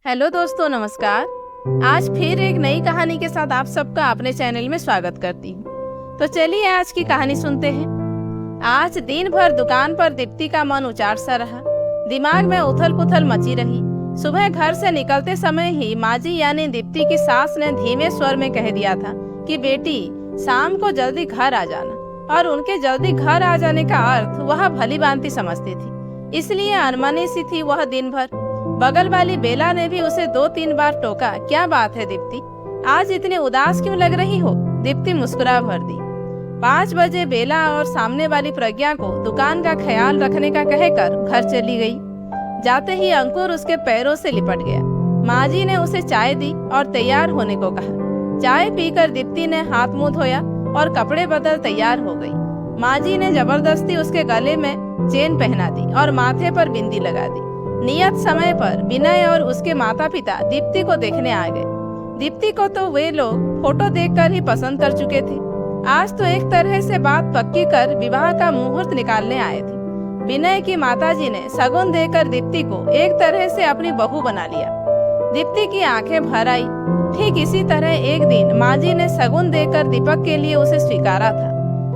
Hello दोस्तों, नमस्कार। आज फिर एक नई कहानी के साथ आप सबका अपने चैनल में स्वागत करती हूँ। तो चलिए आज की कहानी सुनते हैं। आज दिन भर दुकान पर दीप्ति का मन उचाट सा रहा। दिमाग में उथल पुथल मची रही। सुबह घर से निकलते समय ही माजी यानी दीप्ति की सास ने धीमे स्वर में कह दिया था कि बेटी, शाम को जल्दी घर आ जाना। और उनके जल्दी घर आ जाने का अर्थ वह भली भांति समझती थी, इसलिए अनमनी सी थी वह दिन भर। बगल वाली बेला ने भी उसे 2-3 बार टोका, क्या बात है दीप्ति, आज इतनी उदास क्यों लग रही हो? दीप्ति मुस्कुरा भर दी। 5 बजे बेला और सामने वाली प्रज्ञा को दुकान का ख्याल रखने का कहकर घर चली गई। जाते ही अंकुर उसके पैरों से लिपट गया। माजी ने उसे चाय दी और तैयार होने को कहा। चाय पीकर दीप्ति ने हाथ मुंह धोया और कपड़े बदल तैयार हो गई। माजी ने जबरदस्ती उसके गले में चेन पहना दी और माथे पर बिंदी लगा दी। नियत समय पर विनय और उसके माता पिता दीप्ति को देखने आ गए। दीप्ति को तो वे लोग फोटो देखकर ही पसंद कर चुके थे। आज तो एक तरह से बात पक्की कर विवाह का मुहूर्त निकालने आए थे। विनय की माताजी ने शगुन देकर दीप्ति को एक तरह से अपनी बहू बना लिया। दीप्ति की आंखें भर आई। ठीक इसी तरह एक दिन माजी ने शगुन देकर दीपक के लिए उसे स्वीकारा था।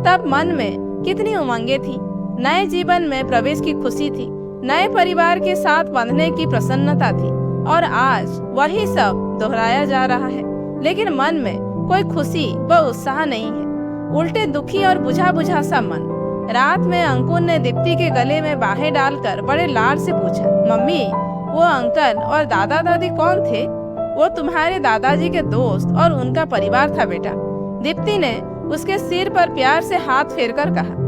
तब मन में कितनी उमंगे थी। नए जीवन में प्रवेश की खुशी थी, नए परिवार के साथ बंधने की प्रसन्नता थी। और आज वही सब दोहराया जा रहा है, लेकिन मन में कोई खुशी व उत्साह नहीं है, उल्टे दुखी और बुझा बुझा सा मन। रात में अंकुर ने दीप्ति के गले में बाहें डालकर बड़े लाड से पूछा, मम्मी, वो अंकल और दादा दादी कौन थे? वो तुम्हारे दादाजी के दोस्त और उनका परिवार था बेटा। दीप्ति ने उसके सिर पर प्यार से हाथ फेरकर कहा।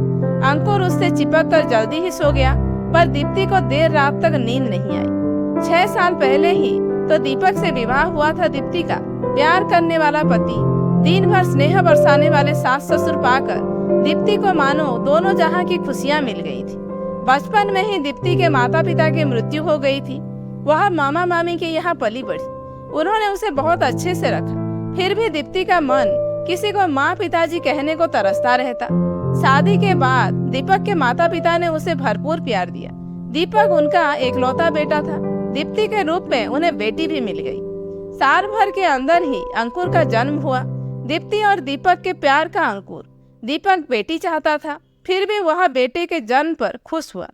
अंकुर उससे चिपक कर जल्दी ही सो गया, पर दीप्ति को देर रात तक नींद नहीं आई। 6 साल पहले ही तो दीपक से विवाह हुआ था दीप्ति का। प्यार करने वाला पति, दिन भर स्नेह बरसाने वाले सास ससुर पाकर दीप्ति को मानो दोनों जहां की खुशियां मिल गई थी। बचपन में ही दीप्ति के माता पिता की मृत्यु हो गई थी। वह मामा मामी के यहाँ पली बढ़ी। उन्होंने उसे बहुत अच्छे से रखा। फिर भी दीप्ति का मन किसी को माँ पिताजी कहने को तरसता रहता। शादी के बाद दीपक के माता पिता ने उसे भरपूर प्यार दिया। दीपक उनका एकलौता बेटा था। दीप्ति के रूप में उन्हें बेटी भी मिल गई। साल भर के अंदर ही अंकुर का जन्म हुआ। दीप्ति और दीपक के प्यार का अंकुर। दीपक बेटी चाहता था, फिर भी वह बेटे के जन्म पर खुश हुआ।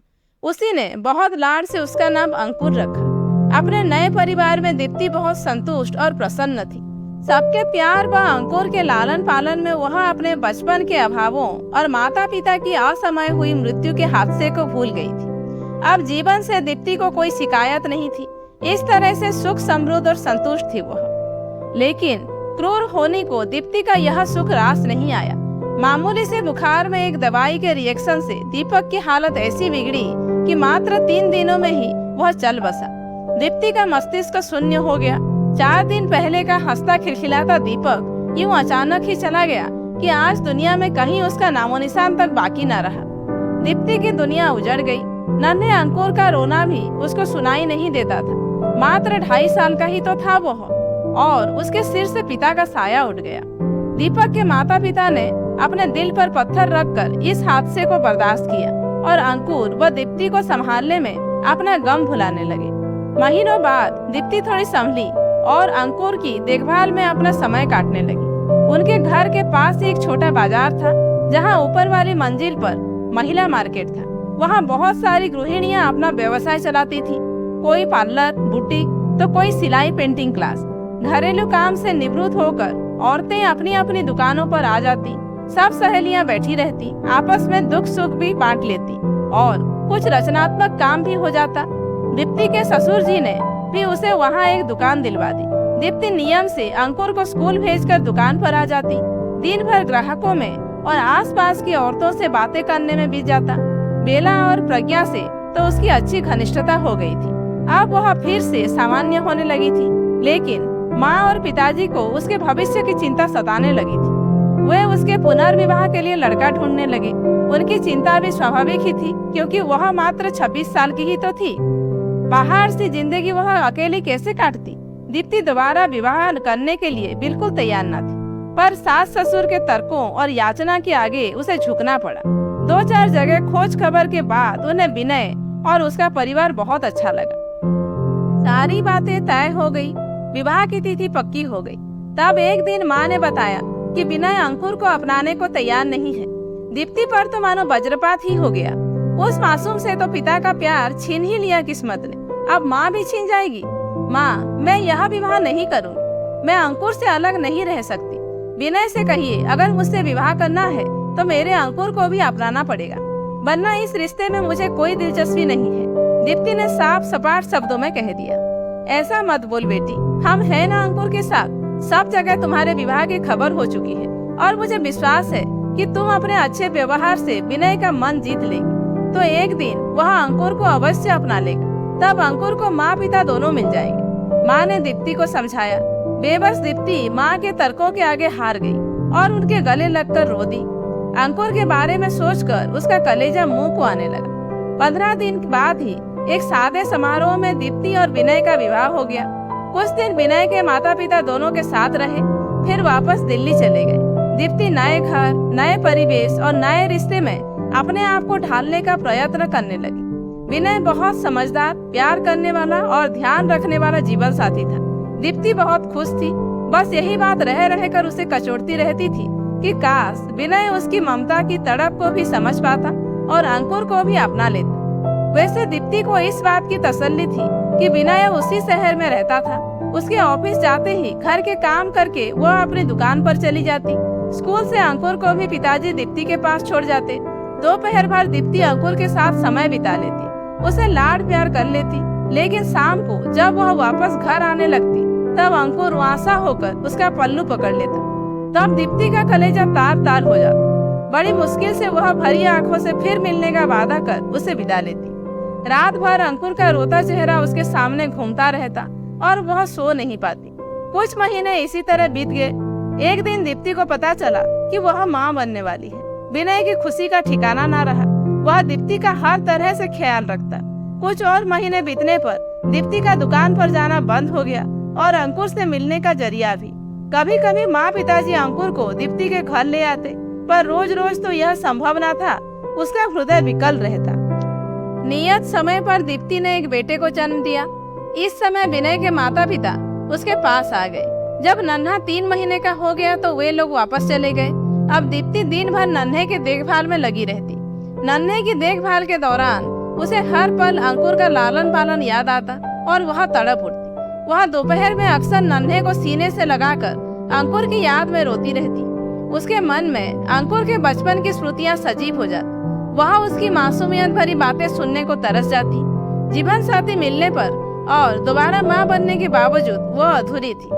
उसी ने बहुत लाड से उसका नाम अंकुर रखा। अपने नए परिवार में दीप्ति बहुत संतुष्ट और प्रसन्न थी। सबके प्यार व अंकुर के लालन पालन में वह अपने बचपन के अभावों और माता पिता की असमय हुई मृत्यु के हादसे को भूल गई थी। अब जीवन से दीप्ति को कोई शिकायत नहीं थी। इस तरह से सुख समृद्ध और संतुष्ट थी वह। लेकिन क्रूर होने को दीप्ति का यह सुख रास नहीं आया। मामूली से बुखार में एक दवाई के रिएक्शन से दीपक की हालत ऐसी बिगड़ी कि मात्र 3 दिनों में ही वह चल बसा। दीप्ति का मस्तिष्क शून्य हो गया। 4 दिन पहले का हंसता खिलखिलाता दीपक यूं अचानक ही चला गया कि आज दुनिया में कहीं उसका नामो निशान तक बाकी न रहा। दीप्ति की दुनिया उजड़ गई। नन्हे अंकुर का रोना भी उसको सुनाई नहीं देता था। मात्र 2.5 साल का ही तो था वह, और उसके सिर से पिता का साया उठ गया। दीपक के माता पिता ने अपने दिल पर पत्थर रखकर इस हादसे को बर्दाश्त किया और अंकुर व दीप्ति को संभालने में अपना गम भुलाने लगे। महीनों बाद दीप्ति थोड़ी संभली और अंकुर की देखभाल में अपना समय काटने लगी। उनके घर के पास एक छोटा बाजार था, जहां ऊपर वाली मंजिल पर महिला मार्केट था। वहां बहुत सारी गृहिणियां अपना व्यवसाय चलाती थी। कोई पार्लर, बुटीक तो कोई सिलाई पेंटिंग क्लास। घरेलू काम से निवृत्त होकर औरतें अपनी अपनी दुकानों पर आ जाती। सब सहेलियां बैठी रहती, आपस में दुख सुख भी बांट लेती और कुछ रचनात्मक काम भी हो जाता। दीप्ति के ससुर जी ने भी उसे वहाँ एक दुकान दिलवा दी। दीप्ति नियम से अंकुर को स्कूल भेजकर दुकान पर आ जाती। दिन भर ग्राहकों में और आसपास की औरतों से बातें करने में बीत जाता। बेला और प्रज्ञा से तो उसकी अच्छी घनिष्ठता हो गई थी। अब वह फिर से सामान्य होने लगी थी, लेकिन माँ और पिताजी को उसके भविष्य की चिंता सताने लगी थी। वे उसके पुनर्विवाह के लिए लड़का ढूंढने लगे। उनकी चिंता भी स्वाभाविक ही थी, क्योंकि वह मात्र 26 साल की ही तो थी। बाहर से जिंदगी वह अकेली कैसे काटती? दीप्ति दोबारा विवाह करने के लिए बिल्कुल तैयार न थी, पर सास ससुर के तर्कों और याचना के आगे उसे झुकना पड़ा। 2-4 जगह खोज खबर के बाद उन्हें विनय और उसका परिवार बहुत अच्छा लगा। सारी बातें तय हो गई, विवाह की तिथि पक्की हो गई। तब एक दिन माँ ने बताया कि विनय अंकुर को अपनाने को तैयार नहीं है। दीप्ति पर तो मानो वज्रपात ही हो गया। उस मासूम से तो पिता का प्यार छीन ही लिया किस्मत ने, अब माँ भी छीन जाएगी। माँ, मैं यह विवाह नहीं करूँगी, मैं अंकुर से अलग नहीं रह सकती। विनय से कहिए अगर मुझसे विवाह करना है तो मेरे अंकुर को भी अपनाना पड़ेगा, वरना इस रिश्ते में मुझे कोई दिलचस्पी नहीं है। दीप्ति ने साफ सपाट शब्दों में कह दिया। ऐसा मत बोल बेटी, हम हैं ना अंकुर के साथ। सब जगह तुम्हारे विवाह की खबर हो चुकी है और मुझे विश्वास है कि तुम अपने अच्छे व्यवहार से विनय का मन जीत लेगी तो एक दिन वह अंकुर को अवश्य अपना लेगी। तब अंकुर को माँ पिता दोनों मिल जाएंगे। माँ ने दीप्ति को समझाया। बेबस दीप्ति माँ के तर्कों के आगे हार गई और उनके गले लगकर रो दी। अंकुर के बारे में सोचकर उसका कलेजा मुंह को आने लगा। 15 दिन बाद ही एक सादे समारोह में दीप्ति और विनय का विवाह हो गया। कुछ दिन विनय के माता पिता दोनों के साथ रहे, फिर वापस दिल्ली चले गए। दीप्ति नए घर, नए परिवेश और नए रिश्ते में अपने आप को ढालने का प्रयत्न करने लगी। विनय बहुत समझदार, प्यार करने वाला और ध्यान रखने वाला जीवन साथी था। दीप्ति बहुत खुश थी, बस यही बात रह रहकर उसे कचोटती रहती थी कि काश विनय उसकी ममता की तड़प को भी समझ पाता और अंकुर को भी अपना लेता। वैसे दीप्ति को इस बात की तसल्ली थी कि विनय उसी शहर में रहता था। उसके ऑफिस जाते ही घर के काम करके वह अपनी दुकान पर चली जाती। स्कूल से अंकुर को भी पिताजी दीप्ति के पास छोड़ जाते। दोपहर भर दीप्ति अंकुर के साथ समय बिता लेती, उसे लाड प्यार कर लेती। लेकिन शाम को जब वह वापस घर आने लगती तब अंकुर वासा होकर उसका पल्लू पकड़ लेता। तब दीप्ति का कलेजा तार तार हो जाता। बड़ी मुश्किल से वह भरी आंखों से फिर मिलने का वादा कर उसे विदा लेती। रात भर अंकुर का रोता चेहरा उसके सामने घूमता रहता और वह सो नहीं पाती। कुछ महीने इसी तरह बीत गए। एक दिन दीप्ति को पता चला कि वह माँ बनने वाली है। विनय की खुशी का ठिकाना ना रहा। वह दीप्ति का हर तरह से ख्याल रखता। कुछ और महीने बीतने पर दीप्ति का दुकान पर जाना बंद हो गया और अंकुर से मिलने का जरिया भी। कभी कभी माँ पिताजी अंकुर को दीप्ति के घर ले आते, पर रोज रोज तो यह संभव न था। उसका हृदय विकल रहता। नियत समय पर दीप्ति ने एक बेटे को जन्म दिया। इस समय विनय के माता पिता उसके पास आ गए। जब नन्हा 3 महीने का हो गया तो वे लोग वापस चले गए। अब दीप्ति दिन भर नन्हे के देखभाल में लगी रहती। नन्हे की देखभाल के दौरान उसे हर पल अंकुर का लालन पालन याद आता और वह तड़प उठती। वह दोपहर में अक्सर नन्हे को सीने से लगाकर अंकुर की याद में रोती रहती। उसके मन में अंकुर के बचपन की स्मृतियां सजीव हो जाती। वह उसकी मासूमियत भरी बातें सुनने को तरस जाती। जीवन साथी मिलने पर और दोबारा माँ बनने के बावजूद वह अधूरी थी।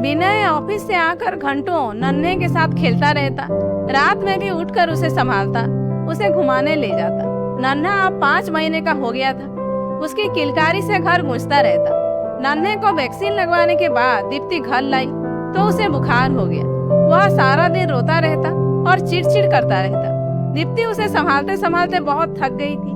विनय ऑफिस से आकर घंटों नन्हे के साथ खेलता रहता। रात में भी उठकर उसे संभालता, उसे घुमाने ले जाता। नन्हा अब 5 महीने का हो गया था। उसकी किलकारी से घर गूंजता रहता। नन्हे को वैक्सीन लगवाने के बाद दीप्ति घर लाई तो उसे बुखार हो गया। वह सारा दिन रोता रहता और चिड़चिड़ करता रहता। दीप्ति उसे संभालते संभालते बहुत थक गई थी।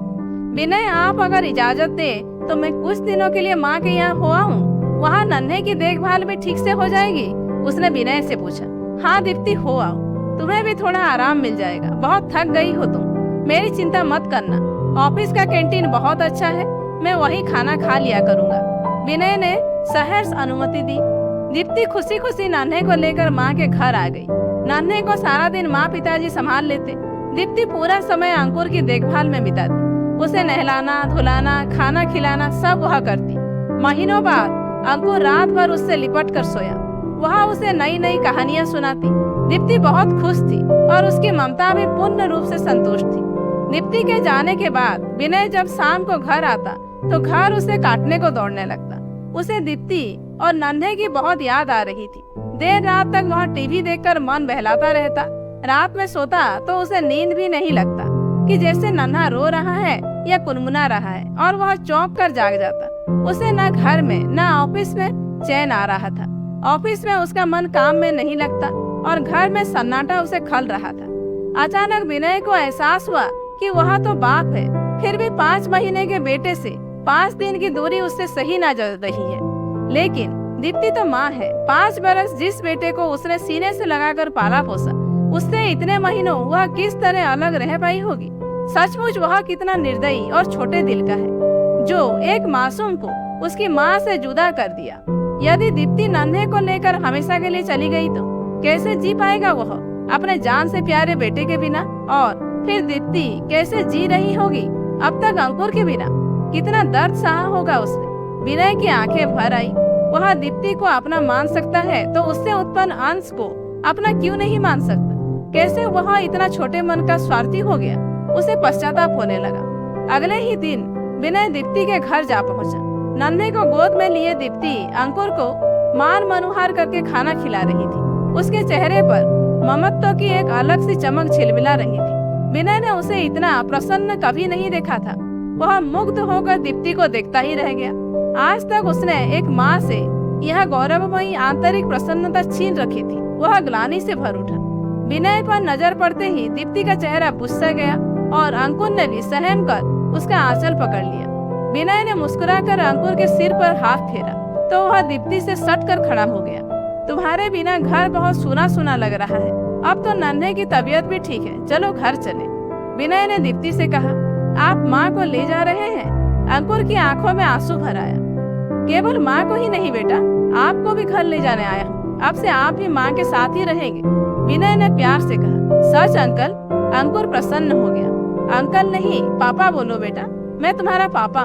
विनय, आप अगर इजाजत दे तो मैं कुछ दिनों के लिए माँ के यहाँ हो आऊँ, वहाँ नन्हे की देखभाल भी ठीक से हो जाएगी। उसने विनय से पूछा। हाँ दीप्ति, हो आओ, तुम्हें भी थोड़ा आराम मिल जाएगा। बहुत थक गई हो तुम। मेरी चिंता मत करना, ऑफिस का कैंटीन बहुत अच्छा है, मैं वही खाना खा लिया करूँगा। विनय ने सहर्ष अनुमति दी। दीप्ति खुशी खुशी नन्हे को लेकर माँ के घर आ गई। नन्हे को सारा दिन माँ पिताजी संभाल लेते। दीप्ति पूरा समय अंकुर की देखभाल में बिताती। उसे नहलाना, धुलाना, खाना खिलाना सब वह करती। महीनों बाद अंकुर रात भर उससे लिपट कर सोया। वह उसे नई नई कहानियां सुनाती। दीप्ति बहुत खुश थी और उसकी ममता भी पूर्ण रूप से संतुष्ट थी। दीप्ति के जाने के बाद विनय जब शाम को घर आता तो घर उसे काटने को दौड़ने लगता। उसे दीप्ति और नन्हे की बहुत याद आ रही थी। देर रात तक वह टीवी देखकर मन बहलाता रहता। रात में सोता तो उसे नींद भी नहीं लगता कि जैसे नन्हा रो रहा है या कुनमुना रहा है, और वह चौंक कर जाग जाता। उसे न घर में न ऑफिस में चैन आ रहा था। ऑफिस में उसका मन काम में नहीं लगता और घर में सन्नाटा उसे खल रहा था। अचानक विनय को एहसास हुआ कि वह तो बाप है, फिर भी 5 महीने के बेटे से 5 दिन की दूरी उससे सही ना जल रही है। लेकिन दीप्ति तो माँ है। 5 बरस जिस बेटे को उसने सीने से लगाकर पाला पोसा, उससे इतने महीनों वह किस तरह अलग रह पाई होगी। सचमुच वह कितना निर्दयी और छोटे दिल का है, जो एक मासूम को उसकी माँ से जुदा कर दिया। यदि दीप्ति नन्हे को लेकर हमेशा के लिए चली गई तो कैसे जी पाएगा वह अपने जान से प्यारे बेटे के बिना? और फिर दीप्ति कैसे जी रही होगी अब तक अंकुर के बिना? कितना दर्द सहा होगा उसने। विनय की आंखें भर आई। वह दीप्ति को अपना मान सकता है तो उससे उत्पन्न अंश को अपना क्यों नहीं मान सकता? कैसे वह इतना छोटे मन का स्वार्थी हो गया? उसे पश्चाताप होने लगा। अगले ही दिन विनय दीप्ति के घर जा पहुंचा। नन्हे को गोद में लिए दीप्ति अंकुर को मान मनुहार करके खाना खिला रही थी। उसके चेहरे पर ममत्व की एक अलग सी चमक झिलमिला रही थी। विनय ने उसे इतना प्रसन्न कभी नहीं देखा था। वह मुग्ध होकर दीप्ति को देखता ही रह गया। आज तक उसने एक माँ से यह गौरवमयी आंतरिक प्रसन्नता छीन रखी थी। वह ग्लानि से भर उठा। विनय पर नजर पड़ते ही दीप्ति का चेहरा बुझ सा गया और अंकुर ने भी सहम कर उसका आंचल पकड़ लिया। विनय ने मुस्कुराकर अंकुर के सिर पर हाथ फेरा तो वह दीप्ति से सट कर खड़ा हो गया। तुम्हारे बिना घर बहुत सूना सूना लग रहा है। अब तो नन्हे की तबीयत भी ठीक है, चलो घर चले। विनय ने दीप्ति से कहा, आप माँ को ले जा रहे हैं? अंकुर की आंखों में आंसू भर आया। केवल माँ को ही नहीं बेटा, आपको भी घर ले जाने आया हूँ। अब से आप भी माँ के साथ ही रहेंगे। विनय ने प्यार से कहा। सच अंकल? अंकुर प्रसन्न हो गया। अंकल नहीं, पापा बोलो बेटा, मैं तुम्हारा पापा।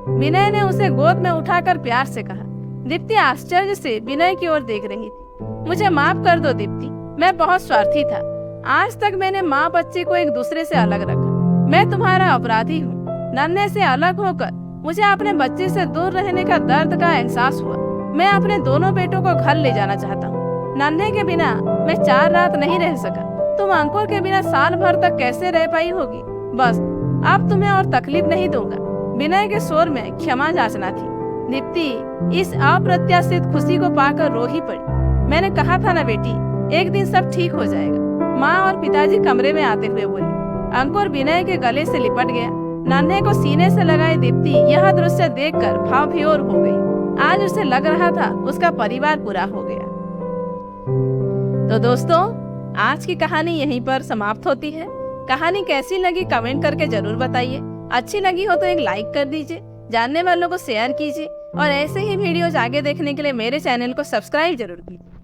विनय ने उसे गोद में उठाकर प्यार से कहा। दीप्ति आश्चर्य से विनय की ओर देख रही थी। मुझे माफ कर दो दीप्ति, मैं बहुत स्वार्थी था। आज तक मैंने माँ बच्चे को एक दूसरे से अलग रखा। मैं तुम्हारा अपराधी हूँ। नन्हे से अलग होकर मुझे अपने बच्चे से दूर रहने का दर्द का एहसास हुआ। मैं अपने दोनों बेटों को घर ले जाना चाहता हूँ। नन्हे के बिना मैं 4 रात नहीं रह सका। तुम अंकुर के बिना साल भर तक कैसे रह पाई होगी? बस अब तुम्हें और तकलीफ नहीं दूंगा। विनय के स्वर में क्षमा याचना थी। दीप्ति इस अप्रत्याशित खुशी को पाकर रो ही पड़ी। मैंने कहा था ना बेटी, एक दिन सब ठीक हो जाएगा। माँ और पिताजी कमरे में आते हुए बोले। अंकुर विनय के गले से लिपट गया। नन्हे को सीने से लगाए दीप्ति यह दृश्य देखकर भाव विभोर हो गई। आज उसे लग रहा था उसका परिवार पूरा हो गया। तो दोस्तों, आज की कहानी यहीं पर समाप्त होती है। कहानी कैसी लगी कमेंट करके जरूर बताइए। अच्छी लगी हो तो एक लाइक कर दीजिए, जानने वालों को शेयर कीजिए और ऐसे ही वीडियोज आगे देखने के लिए मेरे चैनल को सब्सक्राइब जरूर कीजिए।